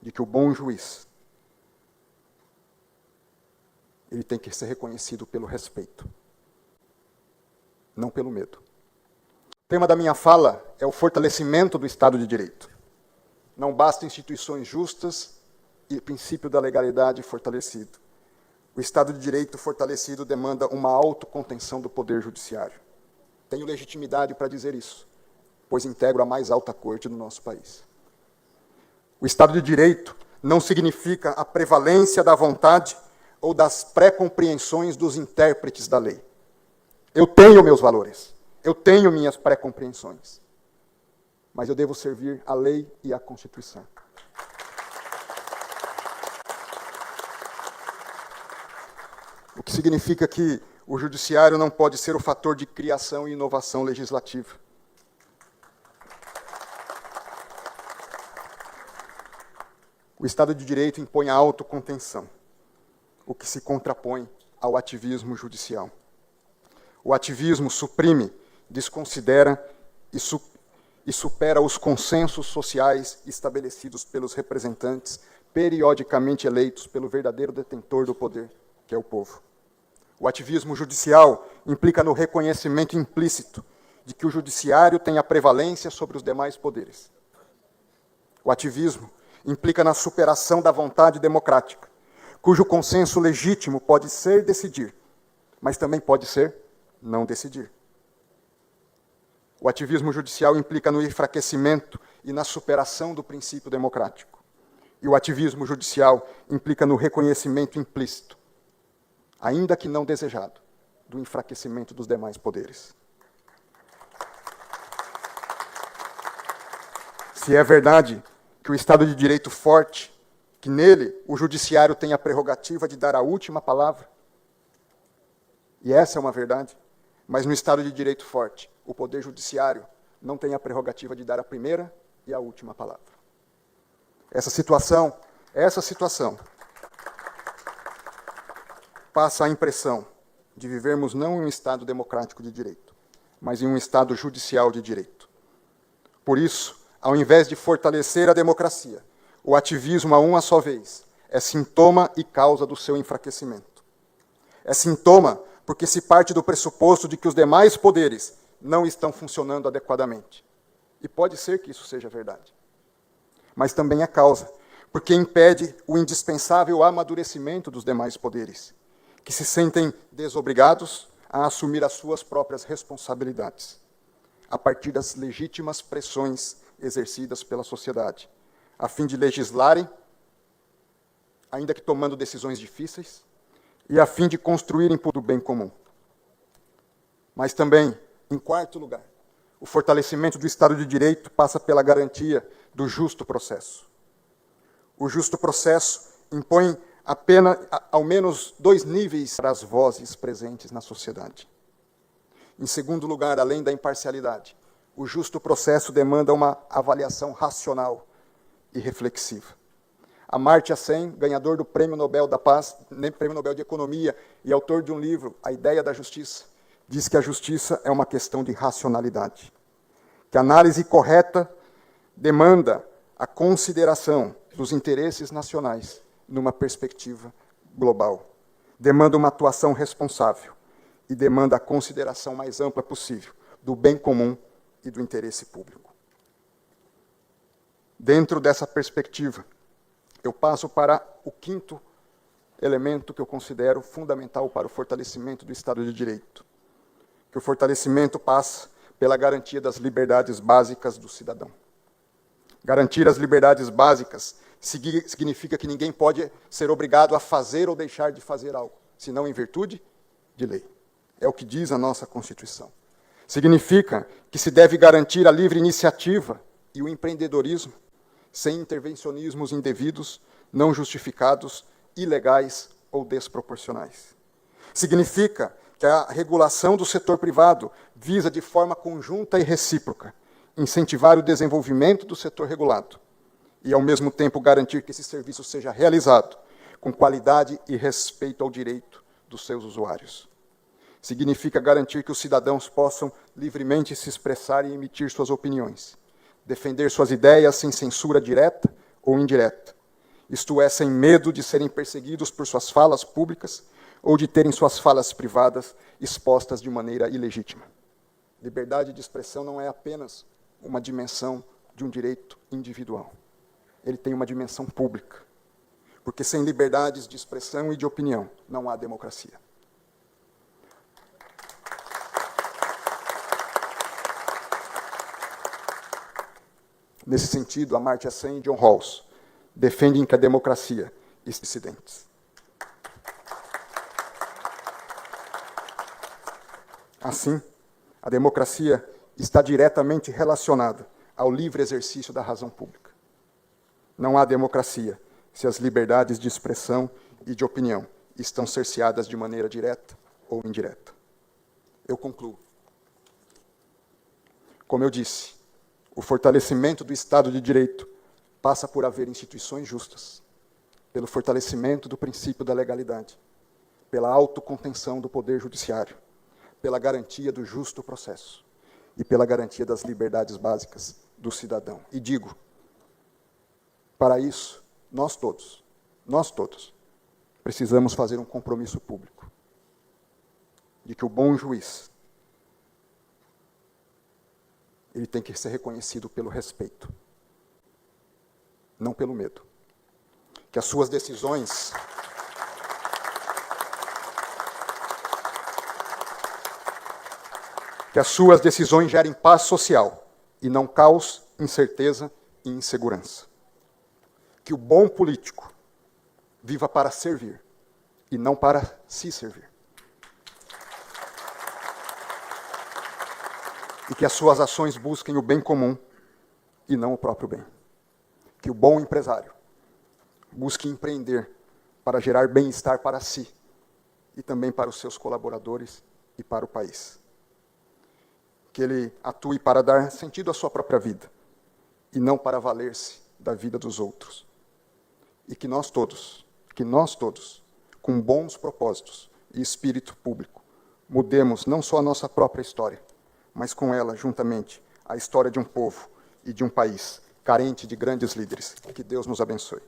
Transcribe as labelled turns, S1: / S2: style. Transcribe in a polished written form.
S1: de que o bom juiz, ele tem que ser reconhecido pelo respeito, não pelo medo. O tema da minha fala é o fortalecimento do Estado de Direito. Não basta instituições justas e princípio da legalidade fortalecido. O Estado de Direito fortalecido demanda uma autocontenção do Poder Judiciário. Tenho legitimidade para dizer isso, pois integro a mais alta corte do nosso país. O Estado de Direito não significa a prevalência da vontade ou das pré-compreensões dos intérpretes da lei. Eu tenho meus valores, eu tenho minhas pré-compreensões, mas eu devo servir à lei e à Constituição. O que significa que o judiciário não pode ser o fator de criação e inovação legislativa. O Estado de Direito impõe a autocontenção, o que se contrapõe ao ativismo judicial. O ativismo suprime, desconsidera e supera os consensos sociais estabelecidos pelos representantes, periodicamente eleitos pelo verdadeiro detentor do poder, que é o povo. O ativismo judicial implica no reconhecimento implícito de que o judiciário tem a prevalência sobre os demais poderes. O ativismo implica na superação da vontade democrática, cujo consenso legítimo pode ser decidir, mas também pode ser não decidir. O ativismo judicial implica no enfraquecimento e na superação do princípio democrático. E o ativismo judicial implica no reconhecimento implícito, ainda que não desejado, do enfraquecimento dos demais poderes. Se é verdade que o Estado de Direito forte, que nele o judiciário tem a prerrogativa de dar a última palavra, e essa é uma verdade, mas no Estado de Direito forte, o Poder Judiciário não tem a prerrogativa de dar a primeira e a última palavra. Essa situação passa a impressão de vivermos não em um Estado democrático de direito, mas em um Estado judicial de direito. Por isso, ao invés de fortalecer a democracia, o ativismo a uma só vez é sintoma e causa do seu enfraquecimento. É sintoma porque se parte do pressuposto de que os demais poderes não estão funcionando adequadamente. E pode ser que isso seja verdade. Mas também é causa, porque impede o indispensável amadurecimento dos demais poderes, que se sentem desobrigados a assumir as suas próprias responsabilidades, a partir das legítimas pressões exercidas pela sociedade, a fim de legislarem, ainda que tomando decisões difíceis, e a fim de construírem por o bem comum. Mas também, em quarto lugar, o fortalecimento do Estado de Direito passa pela garantia do justo processo. O justo processo impõe apenas, ao menos, 2 níveis para as vozes presentes na sociedade. Em segundo lugar, além da imparcialidade, o justo processo demanda uma avaliação racional e reflexiva. Amartya Sen, ganhador do Prêmio Nobel da Paz, Prêmio Nobel de Economia e autor de um livro, A Ideia da Justiça, diz que a justiça é uma questão de racionalidade, que a análise correta demanda a consideração dos interesses nacionais numa perspectiva global, demanda uma atuação responsável e demanda a consideração mais ampla possível do bem comum e do interesse público. Dentro dessa perspectiva, eu passo para o quinto elemento que eu considero fundamental para o fortalecimento do Estado de Direito, que o fortalecimento passa pela garantia das liberdades básicas do cidadão. Garantir as liberdades básicas significa que ninguém pode ser obrigado a fazer ou deixar de fazer algo, senão em virtude de lei. É o que diz a nossa Constituição. Significa que se deve garantir a livre iniciativa e o empreendedorismo, sem intervencionismos indevidos, não justificados, ilegais ou desproporcionais. Significa que a regulação do setor privado visa, de forma conjunta e recíproca, incentivar o desenvolvimento do setor regulado e, ao mesmo tempo, garantir que esse serviço seja realizado com qualidade e respeito ao direito dos seus usuários. Significa garantir que os cidadãos possam livremente se expressar e emitir suas opiniões, defender suas ideias sem censura direta ou indireta, isto é, sem medo de serem perseguidos por suas falas públicas ou de terem suas falas privadas expostas de maneira ilegítima. Liberdade de expressão não é apenas uma dimensão de um direito individual. Ele tem uma dimensão pública. Porque sem liberdades de expressão e de opinião, não há democracia. Nesse sentido, Amartya Sen e John Rawls defendem que a democracia está dissidentes. Assim, a democracia está diretamente relacionada ao livre exercício da razão pública. Não há democracia se as liberdades de expressão e de opinião estão cerceadas de maneira direta ou indireta. Eu concluo. Como eu disse, o fortalecimento do Estado de Direito passa por haver instituições justas, pelo fortalecimento do princípio da legalidade, pela autocontenção do poder judiciário, pela garantia do justo processo e pela garantia das liberdades básicas do cidadão. E digo, para isso, nós todos, precisamos fazer um compromisso público de que o bom juiz, ele tem que ser reconhecido pelo respeito, não pelo medo. Que as suas decisões gerem paz social e não caos, incerteza e insegurança. Que o bom político viva para servir e não para se servir. E que as suas ações busquem o bem comum e não o próprio bem. Que o bom empresário busque empreender para gerar bem-estar para si e também para os seus colaboradores e para o país. Que ele atue para dar sentido à sua própria vida e não para valer-se da vida dos outros. E que nós todos, com bons propósitos e espírito público, mudemos não só a nossa própria história, mas com ela, juntamente, a história de um povo e de um país carente de grandes líderes. Que Deus nos abençoe.